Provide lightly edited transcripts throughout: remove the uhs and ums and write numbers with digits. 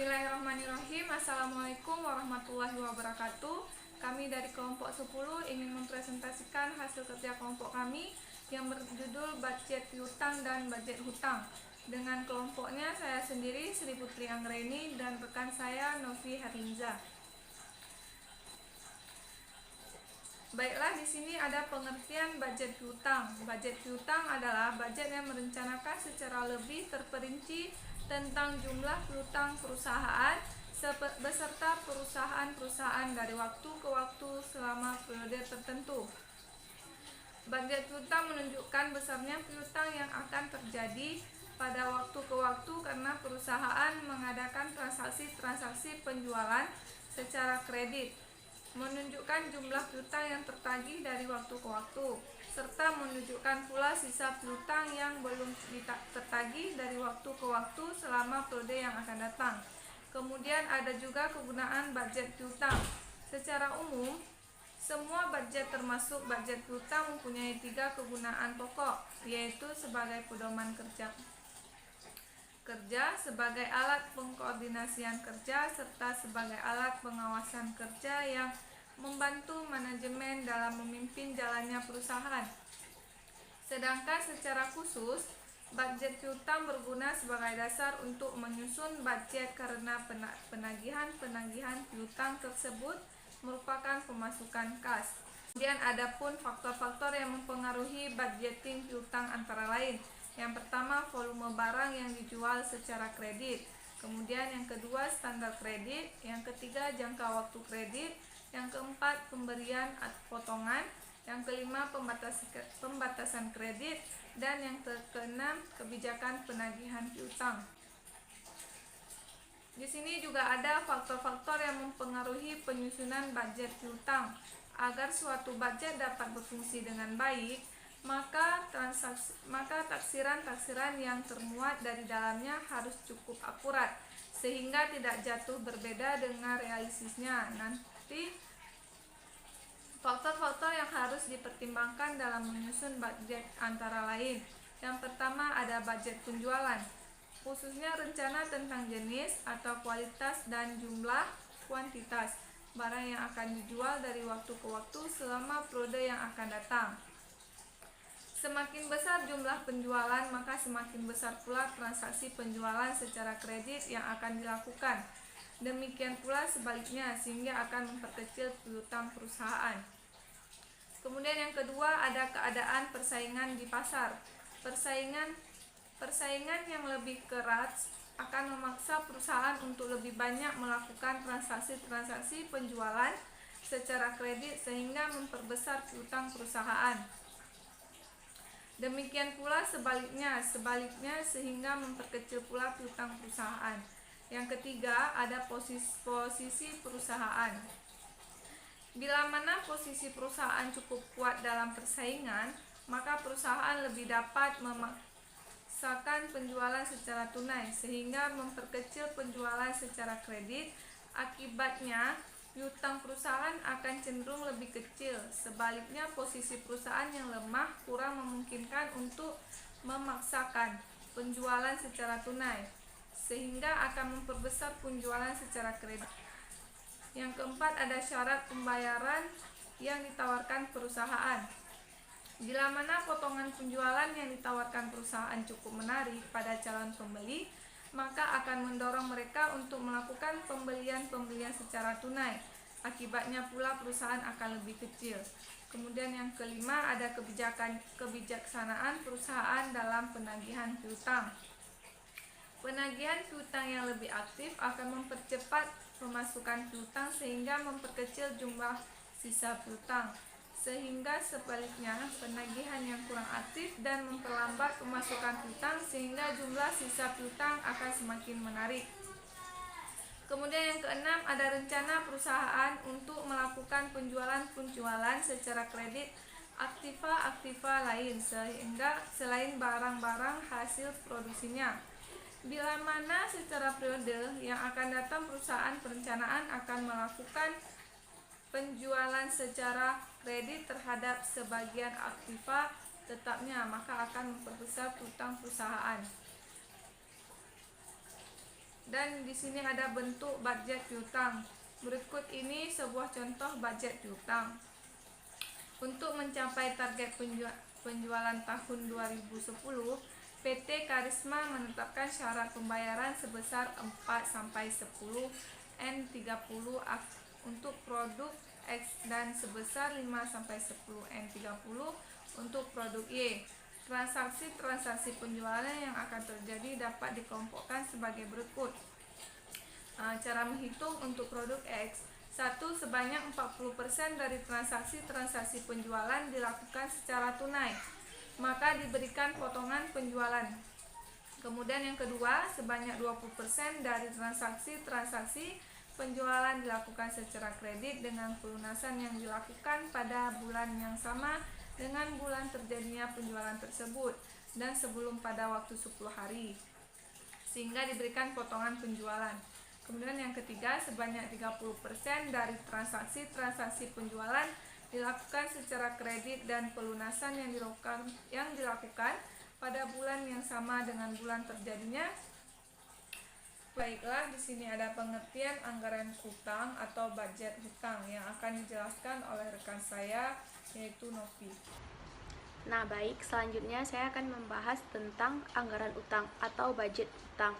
Bismillahirrahmanirrahim. Assalamualaikum warahmatullahi wabarakatuh. Kami dari kelompok 10 ingin mempresentasikan hasil kerja kelompok kami yang berjudul budget piutang dan budget hutang. Dengan kelompoknya saya sendiri Sri Putri Anggreni dan rekan saya Novi Herlinza. Baiklah, di sini ada pengertian budget piutang. Budget piutang adalah budget yang merencanakan secara lebih terperinci tentang jumlah piutang perusahaan beserta perusahaan-perusahaan dari waktu ke waktu selama periode tertentu. Budget piutang menunjukkan besarnya piutang yang akan terjadi pada waktu ke waktu karena perusahaan mengadakan transaksi-transaksi penjualan secara kredit, menunjukkan jumlah piutang yang tertagih dari waktu ke waktu, serta menunjukkan pula sisa piutang yang belum tertagih dari waktu ke waktu selama periode yang akan datang. Kemudian ada juga kegunaan budget piutang. Secara umum, semua budget termasuk budget piutang mempunyai 3 kegunaan pokok, yaitu sebagai pedoman kerja, sebagai alat pengkoordinasian kerja, serta sebagai alat pengawasan kerja yang membantu manajemen dalam memimpin jalannya perusahaan. Sedangkan secara khusus, budget piutang berguna sebagai dasar untuk menyusun budget karena penagihan piutang tersebut merupakan pemasukan kas. Kemudian ada pun faktor-faktor yang mempengaruhi budgeting piutang antara lain. Yang pertama, volume barang yang dijual secara kredit. Kemudian yang kedua, standar kredit. Yang ketiga, jangka waktu kredit. Yang keempat, pemberian potongan. Yang kelima, pembatasan kredit. Dan yang keenam, kebijakan penagihan piutang. Di sini juga ada faktor-faktor yang mempengaruhi penyusunan budget piutang. Agar suatu budget dapat berfungsi dengan baik, maka taksiran-taksiran yang termuat dari dalamnya harus cukup akurat sehingga tidak jatuh berbeda dengan realistisnya. Nanti faktor-faktor yang harus dipertimbangkan dalam menyusun budget antara lain. Yang pertama ada budget penjualan, khususnya rencana tentang jenis atau kualitas dan jumlah kuantitas barang yang akan dijual dari waktu ke waktu selama periode yang akan datang. Semakin besar jumlah penjualan, maka semakin besar pula transaksi penjualan secara kredit yang akan dilakukan. Demikian pula sebaliknya, sehingga akan memperkecil piutang perusahaan. Kemudian yang kedua ada keadaan persaingan di pasar. Persaingan yang lebih keras akan memaksa perusahaan untuk lebih banyak melakukan transaksi-transaksi penjualan secara kredit sehingga memperbesar piutang perusahaan. Demikian pula sebaliknya sehingga memperkecil pula piutang perusahaan. Yang ketiga ada posisi perusahaan. Bila mana posisi perusahaan cukup kuat dalam persaingan, maka perusahaan lebih dapat memaksakan penjualan secara tunai sehingga memperkecil penjualan secara kredit. Akibatnya piutang perusahaan akan cenderung lebih kecil. Sebaliknya, posisi perusahaan yang lemah kurang memungkinkan untuk memaksakan penjualan secara tunai sehingga akan memperbesar penjualan secara kredit. Yang keempat ada syarat pembayaran yang ditawarkan perusahaan. Bila mana potongan penjualan yang ditawarkan perusahaan cukup menarik pada calon pembeli, maka akan mendorong mereka untuk melakukan pembelian secara tunai. Akibatnya pula perusahaan akan lebih kecil. Kemudian yang kelima ada kebijaksanaan perusahaan dalam penagihan piutang. Penagihan piutang yang lebih aktif akan mempercepat pemasukan piutang sehingga memperkecil jumlah sisa piutang. Sehingga sebaliknya, penagihan yang kurang aktif dan memperlambat pemasukan piutang sehingga jumlah sisa piutang akan semakin menarik. Kemudian yang keenam ada rencana perusahaan untuk melakukan penjualan secara kredit aktiva lain sehingga selain barang-barang hasil produksinya. Bila mana secara periode yang akan datang perusahaan perencanaan akan melakukan penjualan secara kredit terhadap sebagian aktiva tetapnya, maka akan memperbesar piutang perusahaan. Dan di sini ada bentuk budget piutang. Berikut ini sebuah contoh budget piutang. Untuk mencapai target penjualan tahun 2010, PT Karisma menetapkan syarat pembayaran sebesar 4-10 N30 untuk produk X dan sebesar 5-10 N30 untuk produk Y. Transaksi-transaksi penjualan yang akan terjadi dapat dikelompokkan sebagai berikut. Cara menghitung untuk produk X. 1. Sebanyak 40% dari transaksi-transaksi penjualan dilakukan secara tunai, maka diberikan potongan penjualan. Kemudian yang kedua, sebanyak 20% dari transaksi-transaksi penjualan dilakukan secara kredit dengan pelunasan yang dilakukan pada bulan yang sama dengan bulan terjadinya penjualan tersebut dan sebelum pada waktu 10 hari, sehingga diberikan potongan penjualan. Kemudian yang ketiga, sebanyak 30% dari transaksi-transaksi penjualan dilakukan secara kredit dan pelunasan yang dilakukan pada bulan yang sama dengan bulan terjadinya. Baiklah, di sini ada pengertian anggaran utang atau budget hutang yang akan dijelaskan oleh rekan saya, yaitu Novi. Nah, baik, selanjutnya saya akan membahas tentang anggaran utang atau budget utang.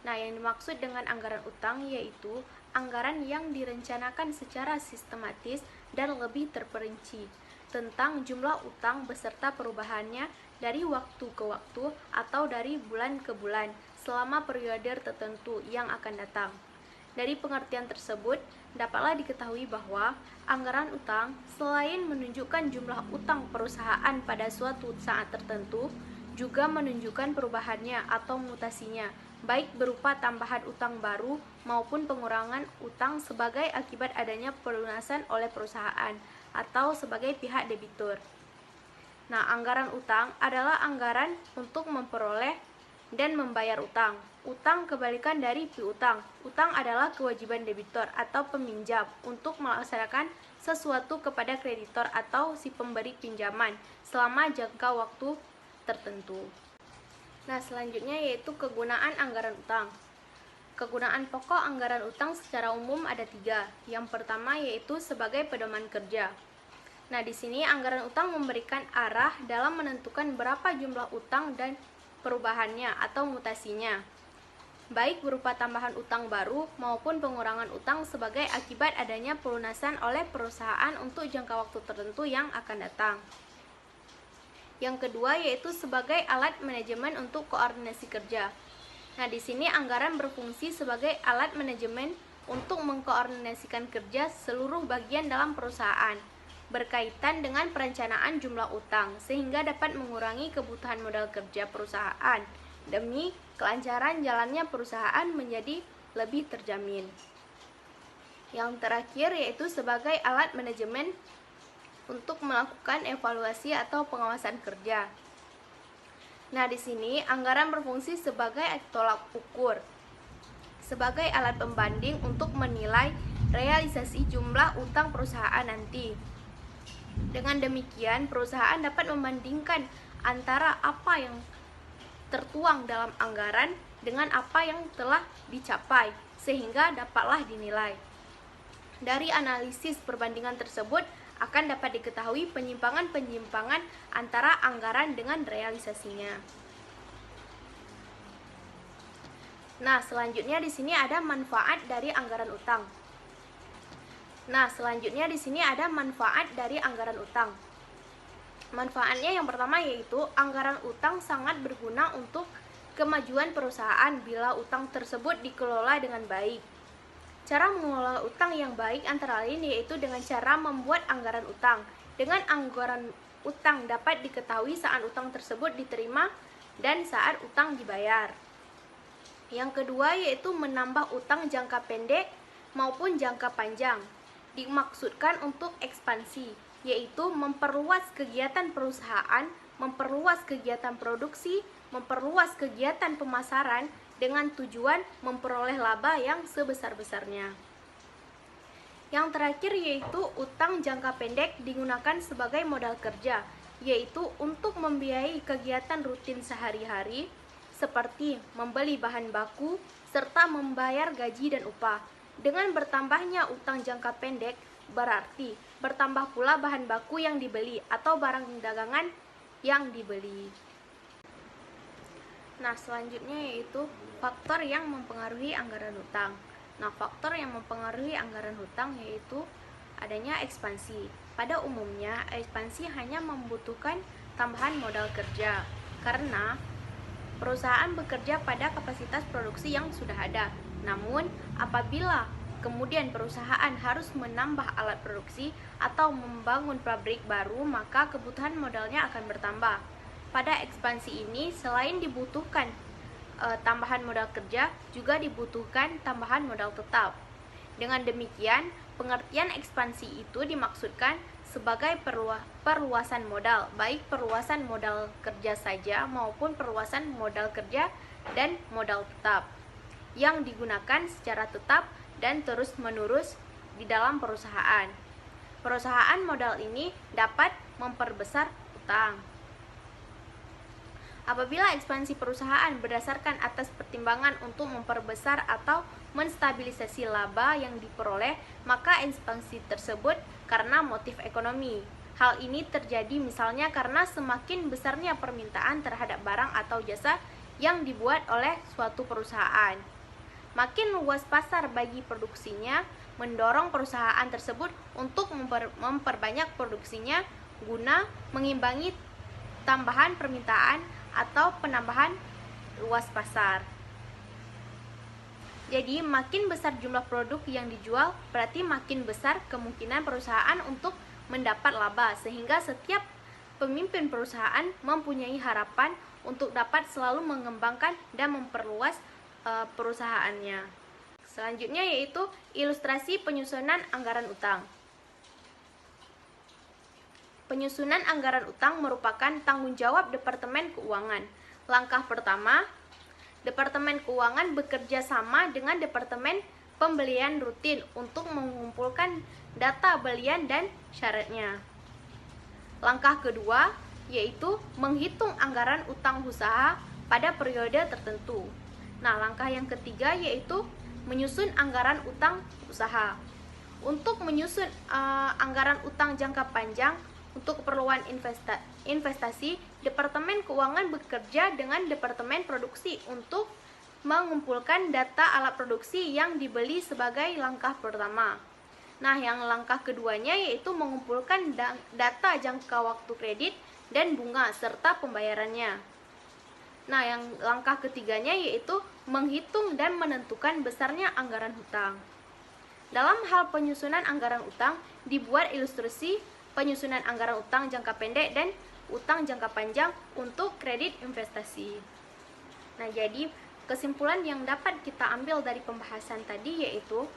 Nah, yang dimaksud dengan anggaran utang yaitu anggaran yang direncanakan secara sistematis dan lebih terperinci tentang jumlah utang beserta perubahannya dari waktu ke waktu atau dari bulan ke bulan selama periode tertentu yang akan datang. Dari pengertian tersebut, dapatlah diketahui bahwa anggaran utang selain menunjukkan jumlah utang perusahaan pada suatu saat tertentu, juga menunjukkan perubahannya atau mutasinya, baik berupa tambahan utang baru maupun pengurangan utang sebagai akibat adanya pelunasan oleh perusahaan atau sebagai pihak debitur. Nah, anggaran utang adalah anggaran untuk memperoleh dan membayar utang. Utang kebalikan dari piutang. Utang adalah kewajiban debitur atau peminjam untuk melaksanakan sesuatu kepada kreditor atau si pemberi pinjaman selama jangka waktu tertentu. Nah, selanjutnya yaitu kegunaan anggaran utang. Kegunaan pokok anggaran utang secara umum ada 3. Yang pertama yaitu sebagai pedoman kerja. Nah, di sini anggaran utang memberikan arah dalam menentukan berapa jumlah utang dan perubahannya atau mutasinya, baik berupa tambahan utang baru maupun pengurangan utang sebagai akibat adanya pelunasan oleh perusahaan untuk jangka waktu tertentu yang akan datang. Yang kedua yaitu sebagai alat manajemen untuk koordinasi kerja. Nah, di sini anggaran berfungsi sebagai alat manajemen untuk mengkoordinasikan kerja seluruh bagian dalam perusahaan berkaitan dengan perencanaan jumlah utang sehingga dapat mengurangi kebutuhan modal kerja perusahaan demi kelancaran jalannya perusahaan menjadi lebih terjamin. Yang terakhir yaitu sebagai alat manajemen untuk melakukan evaluasi atau pengawasan kerja. Nah, di sini anggaran berfungsi sebagai tolak ukur, sebagai alat pembanding untuk menilai realisasi jumlah utang perusahaan nanti. Dengan demikian, perusahaan dapat membandingkan antara apa yang tertuang dalam anggaran dengan apa yang telah dicapai, sehingga dapatlah dinilai. Dari analisis perbandingan tersebut, akan dapat diketahui penyimpangan-penyimpangan antara anggaran dengan realisasinya. Nah, selanjutnya di sini ada manfaat dari anggaran utang. Manfaatnya yang pertama yaitu anggaran utang sangat berguna untuk kemajuan perusahaan bila utang tersebut dikelola dengan baik. Cara mengelola utang yang baik antara lain yaitu dengan cara membuat anggaran utang. Dengan anggaran utang dapat diketahui saat utang tersebut diterima dan saat utang dibayar. Yang kedua yaitu menambah utang jangka pendek maupun jangka panjang. Dimaksudkan untuk ekspansi, yaitu memperluas kegiatan perusahaan, memperluas kegiatan produksi, memperluas kegiatan pemasaran dengan tujuan memperoleh laba yang sebesar-besarnya. Yang terakhir yaitu utang jangka pendek digunakan sebagai modal kerja, yaitu untuk membiayai kegiatan rutin sehari-hari seperti membeli bahan baku serta membayar gaji dan upah. Dengan bertambahnya utang jangka pendek, berarti bertambah pula bahan baku yang dibeli atau barang dagangan yang dibeli. Nah, selanjutnya yaitu faktor yang mempengaruhi anggaran hutang. Nah, faktor yang mempengaruhi anggaran hutang yaitu adanya ekspansi. Pada umumnya, ekspansi hanya membutuhkan tambahan modal kerja karena perusahaan bekerja pada kapasitas produksi yang sudah ada. Namun, apabila kemudian perusahaan harus menambah alat produksi atau membangun pabrik baru, maka kebutuhan modalnya akan bertambah. Pada ekspansi ini, selain dibutuhkan tambahan modal kerja, juga dibutuhkan tambahan modal tetap. Dengan demikian, pengertian ekspansi itu dimaksudkan sebagai perluasan modal, baik perluasan modal kerja saja maupun perluasan modal kerja dan modal tetap yang digunakan secara tetap dan terus-menerus di dalam perusahaan. Perusahaan modal ini dapat memperbesar utang. Apabila ekspansi perusahaan berdasarkan atas pertimbangan untuk memperbesar atau menstabilisasi laba yang diperoleh, maka ekspansi tersebut karena motif ekonomi. Hal ini terjadi misalnya karena semakin besarnya permintaan terhadap barang atau jasa yang dibuat oleh suatu perusahaan. Makin luas pasar bagi produksinya, mendorong perusahaan tersebut untuk memperbanyak produksinya guna mengimbangi tambahan permintaan atau penambahan luas pasar. Jadi, makin besar jumlah produk yang dijual, berarti makin besar kemungkinan perusahaan untuk mendapat laba, sehingga setiap pemimpin perusahaan mempunyai harapan untuk dapat selalu mengembangkan dan memperluas perusahaannya. Selanjutnya yaitu ilustrasi penyusunan anggaran utang. Penyusunan anggaran utang merupakan tanggung jawab Departemen Keuangan. Langkah pertama, Departemen Keuangan bekerja sama dengan Departemen Pembelian Rutin untuk mengumpulkan data belian dan syaratnya. Langkah kedua, yaitu menghitung anggaran utang usaha pada periode tertentu. Nah, langkah yang ketiga yaitu menyusun anggaran utang usaha. Untuk menyusun anggaran utang jangka panjang untuk keperluan investasi, Departemen Keuangan bekerja dengan Departemen Produksi untuk mengumpulkan data alat produksi yang dibeli sebagai langkah pertama. Nah, yang langkah keduanya yaitu mengumpulkan data jangka waktu kredit dan bunga serta pembayarannya. Nah, yang langkah ketiganya yaitu menghitung dan menentukan besarnya anggaran hutang. Dalam hal penyusunan anggaran utang, dibuat ilustrasi penyusunan anggaran utang jangka pendek dan utang jangka panjang untuk kredit investasi. Nah, jadi kesimpulan yang dapat kita ambil dari pembahasan tadi yaitu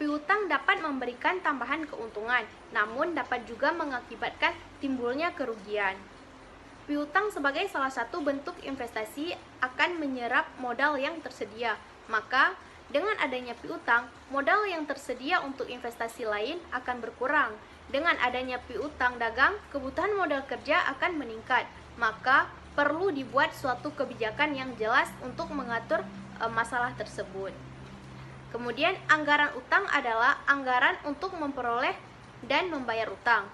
piutang dapat memberikan tambahan keuntungan, namun dapat juga mengakibatkan timbulnya kerugian. Piutang sebagai salah satu bentuk investasi akan menyerap modal yang tersedia. Maka, dengan adanya piutang, modal yang tersedia untuk investasi lain akan berkurang. Dengan adanya piutang dagang, kebutuhan modal kerja akan meningkat. Maka, perlu dibuat suatu kebijakan yang jelas untuk mengatur masalah tersebut. Kemudian, anggaran utang adalah anggaran untuk memperoleh dan membayar utang.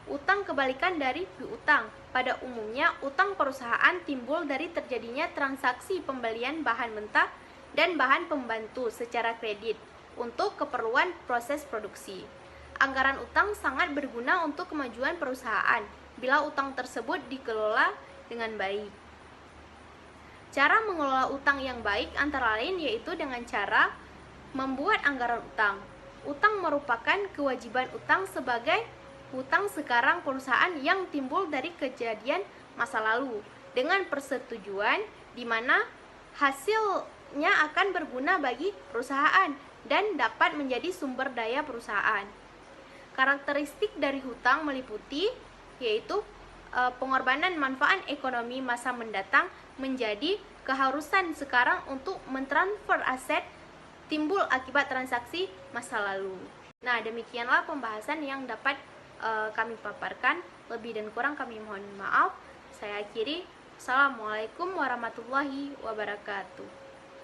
Utang kebalikan dari piutang. Pada umumnya, utang perusahaan timbul dari terjadinya transaksi pembelian bahan mentah dan bahan pembantu secara kredit untuk keperluan proses produksi. Anggaran utang sangat berguna untuk kemajuan perusahaan bila utang tersebut dikelola dengan baik. Cara mengelola utang yang baik antara lain yaitu dengan cara membuat anggaran utang. Utang merupakan kewajiban utang sebagai hutang sekarang perusahaan yang timbul dari kejadian masa lalu dengan persetujuan di mana hasilnya akan berguna bagi perusahaan dan dapat menjadi sumber daya perusahaan. Karakteristik dari hutang meliputi yaitu pengorbanan manfaat ekonomi masa mendatang menjadi keharusan sekarang untuk mentransfer aset timbul akibat transaksi masa lalu. Nah, demikianlah pembahasan yang dapat kami paparkan. Lebih dan kurang kami mohon maaf. Saya akhiri. Assalamualaikum warahmatullahi wabarakatuh.